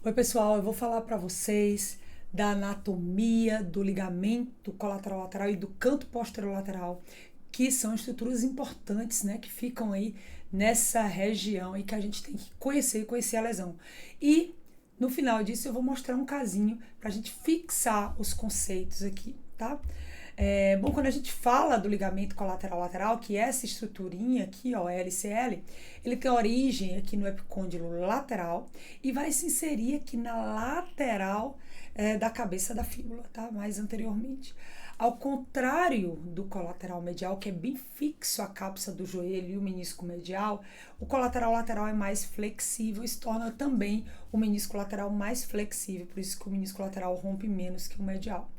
Oi, pessoal, eu vou falar para vocês da anatomia do ligamento colateral lateral e do canto posterolateral, que são estruturas importantes, né, que ficam aí nessa região e que a gente tem que conhecer e conhecer a lesão. E no final disso eu vou mostrar um casinho para a gente fixar os conceitos aqui, tá? Bom, quando a gente fala do ligamento colateral lateral, que é essa estruturinha aqui, ó, LCL, ele tem origem aqui no epicôndilo lateral e vai se inserir aqui na lateral da cabeça da fíbula, tá? Mais anteriormente. Ao contrário do colateral medial, que é bem fixo a cápsula do joelho e o menisco medial, o colateral lateral é mais flexível e se torna também o menisco lateral mais flexível, por isso que o menisco lateral rompe menos que o medial.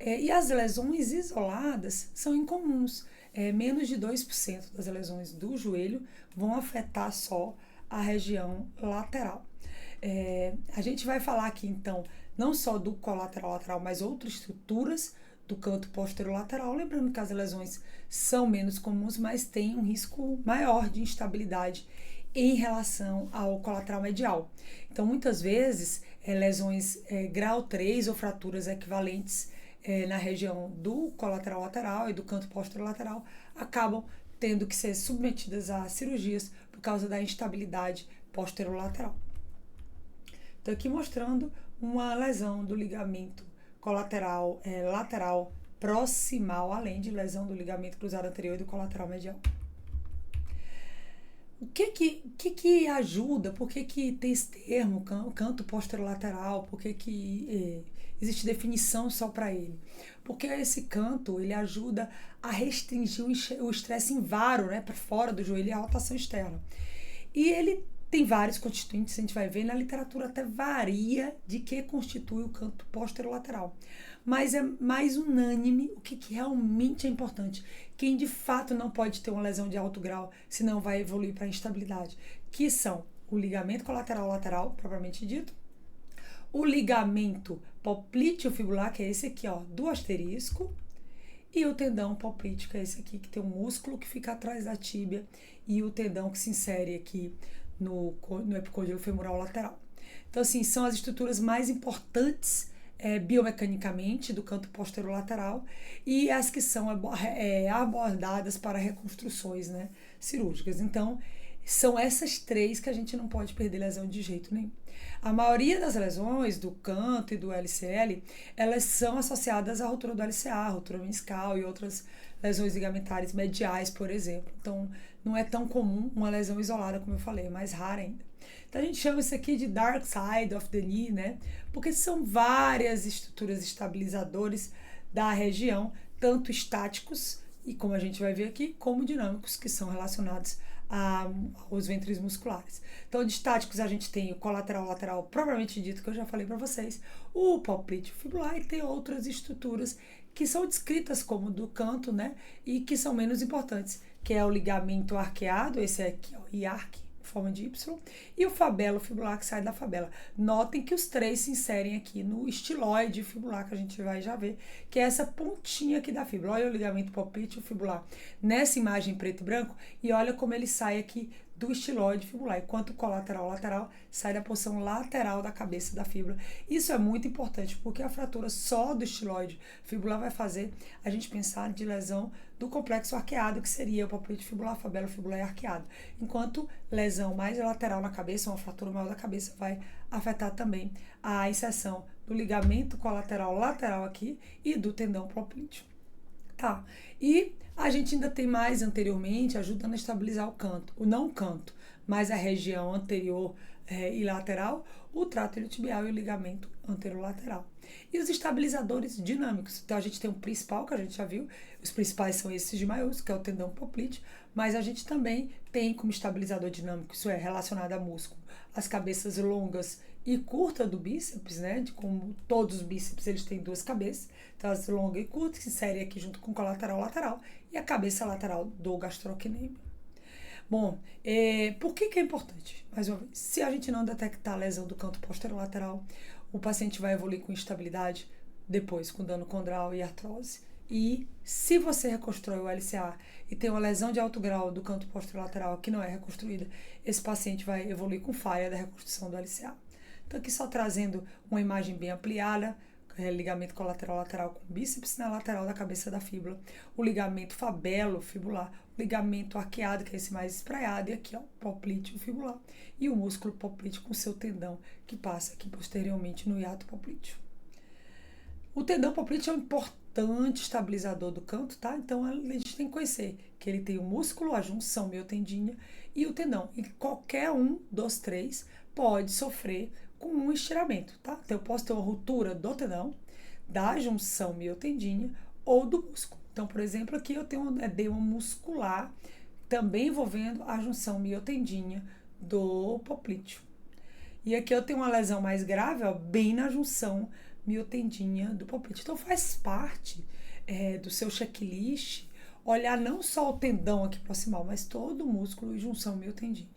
E as lesões isoladas são incomuns. Menos de 2% das lesões do joelho vão afetar só a região lateral. A gente vai falar aqui, então, não só do colateral lateral, mas outras estruturas do canto posterolateral. Lembrando que as lesões são menos comuns, mas têm um risco maior de instabilidade em relação ao colateral medial. Então, muitas vezes, lesões grau 3 ou fraturas equivalentes na região do colateral lateral e do canto posterolateral acabam tendo que ser submetidas a cirurgias por causa da instabilidade posterolateral. Estou aqui mostrando uma lesão do ligamento colateral lateral proximal, além de lesão do ligamento cruzado anterior e do colateral medial. O que ajuda? Por que tem esse termo, canto posterolateral? Por que existe definição só para ele? Porque esse canto, ele ajuda a restringir o estresse invaro, né, para fora do joelho e a rotação externa. E ele tem vários constituintes, a gente vai ver, na literatura até varia de que constitui o canto posterolateral. Mas é mais unânime o que realmente é importante. Quem de fato não pode ter uma lesão de alto grau, senão vai evoluir para instabilidade, que são o ligamento colateral lateral, propriamente dito, o ligamento poplíteo fibular, que é esse aqui, ó, do asterisco, e o tendão poplíteo, que é esse aqui, que tem um músculo que fica atrás da tíbia e o tendão que se insere aqui no epicôndilo femoral lateral. Então, assim, são as estruturas mais importantes biomecanicamente do canto posterolateral e as que são abordadas para reconstruções, né, cirúrgicas. Então, são essas três que a gente não pode perder lesão de jeito nenhum. A maioria das lesões do canto e do LCL, elas são associadas à ruptura do LCA, ruptura meniscal e outras lesões ligamentares mediais, por exemplo. Então, não é tão comum uma lesão isolada, como eu falei, é mais rara ainda. Então, a gente chama isso aqui de dark side of the knee, né? Porque são várias estruturas estabilizadoras da região, tanto estáticos, e como a gente vai ver aqui, como dinâmicos, que são relacionados aos ventres musculares. Então, de estáticos a gente tem o colateral lateral, propriamente dito, que eu já falei para vocês, o poplíteo fibular, e tem outras estruturas que são descritas como do canto, né, e que são menos importantes, que é o ligamento arqueado, esse aqui, ó, IARC, forma de Y, e o fabelo fibular que sai da fabela. Notem que os três se inserem aqui no estiloide fibular, que a gente vai já ver, que é essa pontinha aqui da fíbula. Olha o ligamento poplíteo fibular nessa imagem preto e branco e olha como ele sai aqui do estiloide fibular, enquanto o colateral lateral sai da porção lateral da cabeça da fíbula. Isso é muito importante, porque a fratura só do estiloide fibular vai fazer a gente pensar de lesão do complexo arqueado, que seria o poplíteo fibular, fabelo fibular e arqueado. Enquanto lesão mais lateral na cabeça, uma fratura maior da cabeça, vai afetar também a inserção do ligamento colateral lateral aqui e do tendão poplíteo. Tá, e a gente ainda tem mais anteriormente, ajudando a estabilizar o canto, não o canto, mas a região anterior e lateral, o trato iliotibial e o ligamento anterolateral. E os estabilizadores dinâmicos, então a gente tem o principal, que a gente já viu, os principais são esses de maiúsculo, que é o tendão poplíteo, mas a gente também tem como estabilizador dinâmico, isso é relacionado a músculo, as cabeças longas e curta do bíceps, né? Como todos os bíceps, eles têm duas cabeças, então as longas e curtas que se inserem aqui junto com o colateral lateral e a cabeça lateral do gastrocnêmio. Bom, por que é importante? Mais uma vez, se a gente não detectar a lesão do canto posterolateral, o paciente vai evoluir com instabilidade, depois com dano condral e artrose. E se você reconstrói o LCA e tem uma lesão de alto grau do canto posterolateral que não é reconstruída, esse paciente vai evoluir com falha da reconstrução do LCA. Então aqui só trazendo uma imagem bem ampliada, ligamento colateral lateral com bíceps na lateral da cabeça da fíbula, o ligamento fabelo-fibular, o ligamento arqueado, que é esse mais espraiado, e aqui ó, o poplíteo fibular, e o músculo poplíteo com seu tendão, que passa aqui posteriormente no hiato poplíteo. O tendão poplíteo é um importante estabilizador do canto, tá? Então a gente tem que conhecer que ele tem o músculo, a junção miotendínea e o tendão. E qualquer um dos três pode sofrer com um estiramento, tá? Então eu posso ter uma ruptura do tendão, da junção miotendínea ou do músculo. Então, por exemplo, aqui eu tenho um edema muscular também envolvendo a junção miotendínea do poplíteo. E aqui eu tenho uma lesão mais grave, ó, bem na junção miotendínea do poplíteo. Então faz parte do seu checklist olhar não só o tendão aqui proximal, mas todo o músculo e junção miotendínea.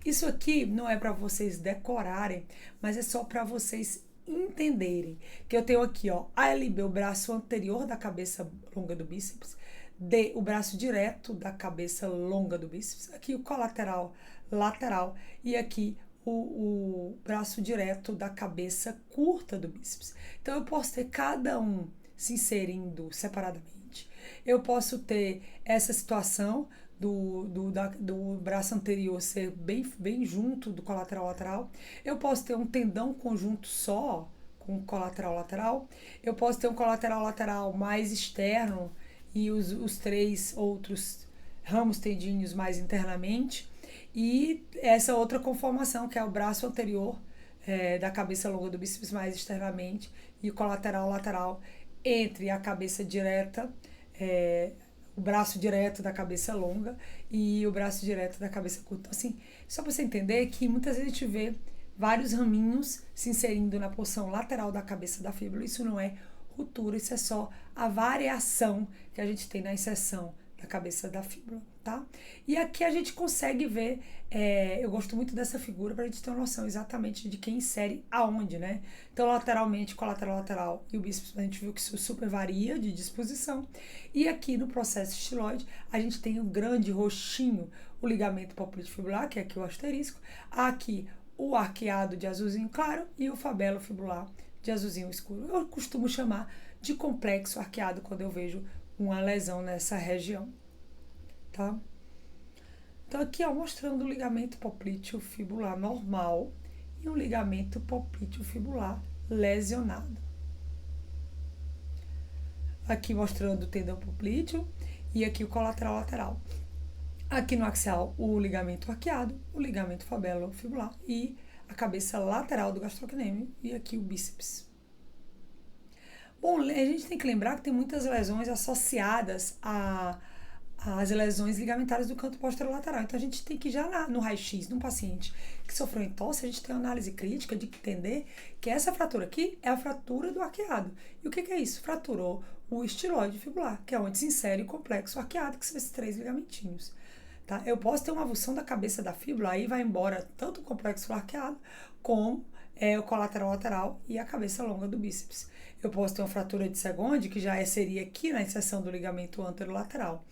Isso aqui não é para vocês decorarem, mas é só para vocês entenderem que eu tenho aqui, ó, A, L, B, o braço anterior da cabeça longa do bíceps, D, o braço direto da cabeça longa do bíceps, aqui o colateral lateral e aqui o braço direto da cabeça curta do bíceps. Então, eu posso ter cada um se inserindo separadamente. Eu posso ter essa situação do braço anterior ser bem junto do colateral lateral. Eu posso ter um tendão conjunto só com o colateral lateral. Eu posso ter um colateral lateral mais externo e os três outros ramos tendíneos mais internamente. E essa outra conformação, que é o braço anterior da cabeça longa do bíceps mais externamente e o colateral lateral entre a cabeça direta, o braço direto da cabeça longa e o braço direto da cabeça curta. Então, assim, só para você entender que muitas vezes a gente vê vários raminhos se inserindo na porção lateral da cabeça da fíbula. Isso não é ruptura, isso é só a variação que a gente tem na inserção da cabeça da fíbula, tá? E aqui a gente consegue ver, eu gosto muito dessa figura para a gente ter uma noção exatamente de quem insere aonde, né? Então, lateralmente, colateral lateral e o bíceps, a gente viu que isso super varia de disposição. E aqui no processo estiloide, a gente tem um grande roxinho, o ligamento poplíteo fibular, que é aqui o asterisco, aqui o arqueado de azulzinho claro e o fabelo fibular de azulzinho escuro. Eu costumo chamar de complexo arqueado quando eu vejo uma lesão nessa região, tá? Então aqui, ó, mostrando o ligamento poplíteo fibular normal e um ligamento poplíteo fibular lesionado. Aqui mostrando o tendão poplíteo e aqui o colateral lateral. Aqui no axial, o ligamento arqueado, o ligamento fabelo fibular e a cabeça lateral do gastrocnêmio e aqui o bíceps. Bom, a gente tem que lembrar que tem muitas lesões associadas às lesões ligamentares do canto posterolateral. Então, a gente tem que já no raio-x, num paciente que sofreu entorse, a gente tem uma análise crítica de entender que essa fratura aqui é a fratura do arqueado. E o que é isso? Fraturou o estiloide fibular, que é onde se insere o complexo arqueado, que são esses três ligamentinhos. Tá? Eu posso ter uma avulsão da cabeça da fíbula, aí vai embora tanto o complexo arqueado como o colateral lateral e a cabeça longa do bíceps. Eu posso ter uma fratura de Segonde, que já seria aqui na inserção do ligamento anterolateral.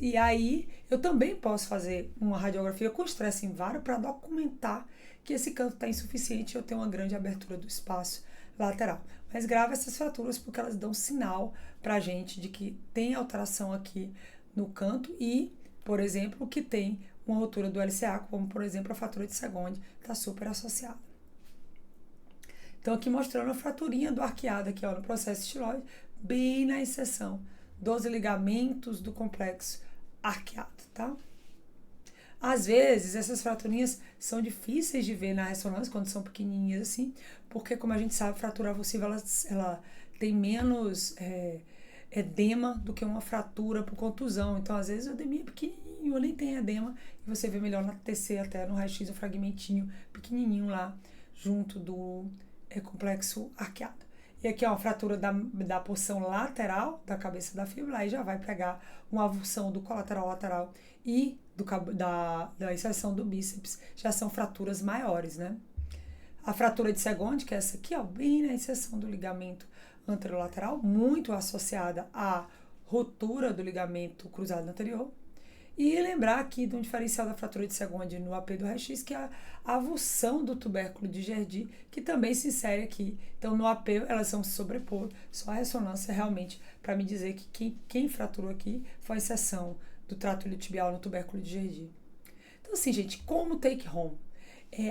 E aí, eu também posso fazer uma radiografia com estresse invário para documentar que esse canto está insuficiente e eu tenho uma grande abertura do espaço lateral. Mas grave essas fraturas porque elas dão sinal para a gente de que tem alteração aqui no canto e, por exemplo, que tem uma ruptura do LCA, como, por exemplo, a fratura de Segonde, está super associada. Então, aqui mostrando a fraturinha do arqueado aqui, ó, no processo estiloide, bem na inserção dos ligamentos do complexo arqueado, tá? Às vezes, essas fraturinhas são difíceis de ver na ressonância, quando são pequenininhas assim, porque, como a gente sabe, fratura avulsiva, ela tem menos edema do que uma fratura por contusão. Então, às vezes, o edema é pequenininho, ou nem tem edema, e você vê melhor na TC, até no raio-x, um fragmentinho pequenininho lá, junto do complexo arqueado. E aqui, ó, a fratura da porção lateral da cabeça da fíbula, aí já vai pegar uma avulsão do colateral lateral e da inserção do bíceps, já são fraturas maiores, né? A fratura de Segonde, que é essa aqui, ó, bem na inserção do ligamento anterolateral, muito associada à ruptura do ligamento cruzado anterior. E lembrar aqui de um diferencial da fratura de Segond no AP do raio-x, que é a avulsão do tubérculo de Gerdy, que também se insere aqui. Então, no AP, elas vão se sobrepor, só a ressonância realmente para me dizer que quem fraturou aqui foi a inserção do trato iliotibial no tubérculo de Gerdy. Então, assim, gente, como take home?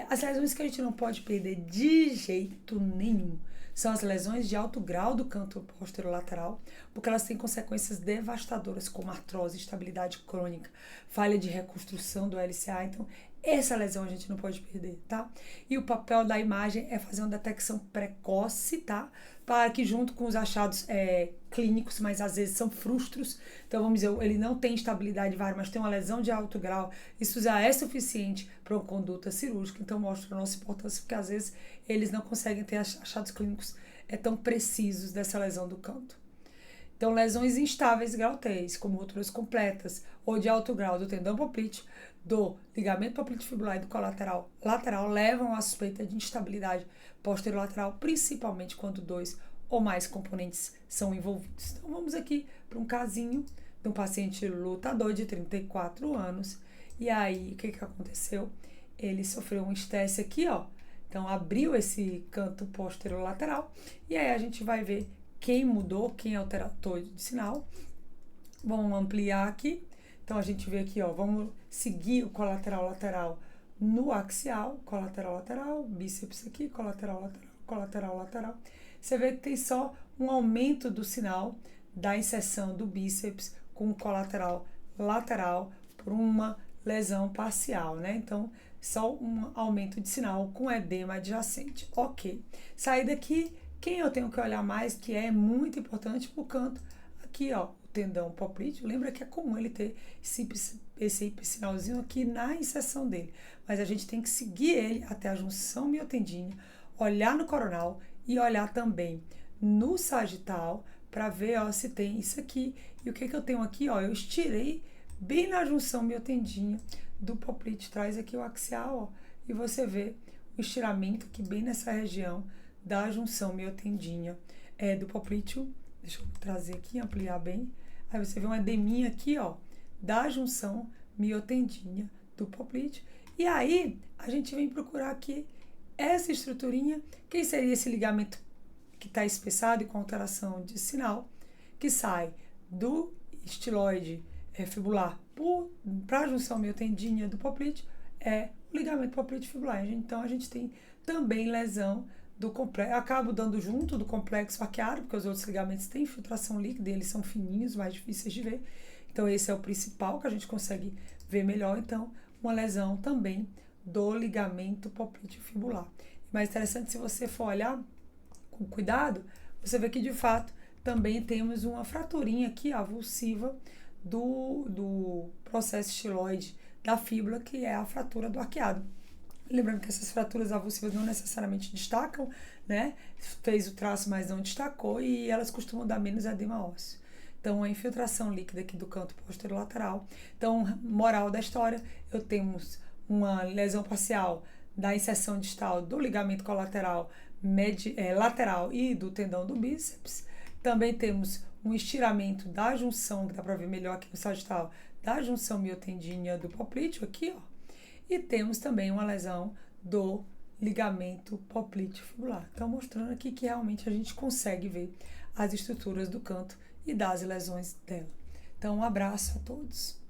As lesões que a gente não pode perder de jeito nenhum são as lesões de alto grau do canto posterolateral, porque elas têm consequências devastadoras, como artrose, instabilidade crônica, falha de reconstrução do LCA. Então, essa lesão a gente não pode perder, tá? E o papel da imagem é fazer uma detecção precoce, tá? Para que junto com os achados clínicos, mas às vezes são frustros, então vamos dizer, ele não tem estabilidade vária, mas tem uma lesão de alto grau, isso já é suficiente para uma conduta cirúrgica, então mostra a nossa importância, porque às vezes eles não conseguem ter achados clínicos tão precisos dessa lesão do canto. Então, lesões instáveis grau 3, como rupturas completas ou de alto grau do tendão poplíteo, do ligamento poplíteo fibular e do colateral lateral levam à suspeita de instabilidade posterolateral, principalmente quando 2 ou mais componentes são envolvidos. Então, vamos aqui para um casinho de um paciente lutador de 34 anos. E aí, o que aconteceu? Ele sofreu um estresse aqui, ó. Então, abriu esse canto posterolateral. E aí, a gente vai ver quem mudou, quem alterou de sinal. Vamos ampliar aqui. Então, a gente vê aqui, ó, vamos seguir o colateral lateral no axial, colateral lateral, bíceps aqui, colateral lateral, colateral lateral. Você vê que tem só um aumento do sinal da inserção do bíceps com o colateral lateral por uma lesão parcial, né? Então, só um aumento de sinal com edema adjacente. Ok. Sair daqui, quem eu tenho que olhar mais, que é muito importante pro canto, aqui, ó, o tendão poplíteo. Lembra que é comum ele ter esse sinalzinho aqui na inserção dele. Mas a gente tem que seguir ele até a junção miotendínea, olhar no coronal e olhar também no sagital para ver, ó, se tem isso aqui. E o que eu tenho aqui, ó, eu estirei bem na junção miotendínea do poplíteo, traz aqui o axial, ó, e você vê o estiramento aqui bem nessa região da junção miotendínea do poplíteo. Deixa eu trazer aqui, ampliar bem. Aí você vê uma edeminha aqui, ó, da junção miotendínea do poplíteo. E aí, a gente vem procurar aqui essa estruturinha, que seria esse ligamento que está espessado e com alteração de sinal, que sai do estiloide fibular para a junção miotendínea do poplíteo, o ligamento poplíteo fibular. Então, a gente tem também lesão do complexo, acabo dando junto do complexo arqueado, porque os outros ligamentos têm infiltração líquida, eles são fininhos, mais difíceis de ver. Então, esse é o principal que a gente consegue ver melhor. Então, uma lesão também do ligamento poplíteo fibular. Mais interessante, se você for olhar com cuidado, você vê que de fato também temos uma fraturinha aqui avulsiva do processo estiloide da fíbula, que é a fratura do arqueado. Lembrando que essas fraturas avulsivas não necessariamente destacam, né? Fez o traço, mas não destacou, e elas costumam dar menos edema ósseo. Então, a infiltração líquida aqui do canto posterolateral. Então, moral da história, eu temos uma lesão parcial da inserção distal do ligamento colateral lateral e do tendão do bíceps. Também temos um estiramento da junção, que dá para ver melhor aqui no sagital, da junção miotendínea do poplíteo, aqui, ó. E temos também uma lesão do ligamento poplíteo fibular. Então, mostrando aqui que realmente a gente consegue ver as estruturas do canto e das lesões dela. Então, um abraço a todos.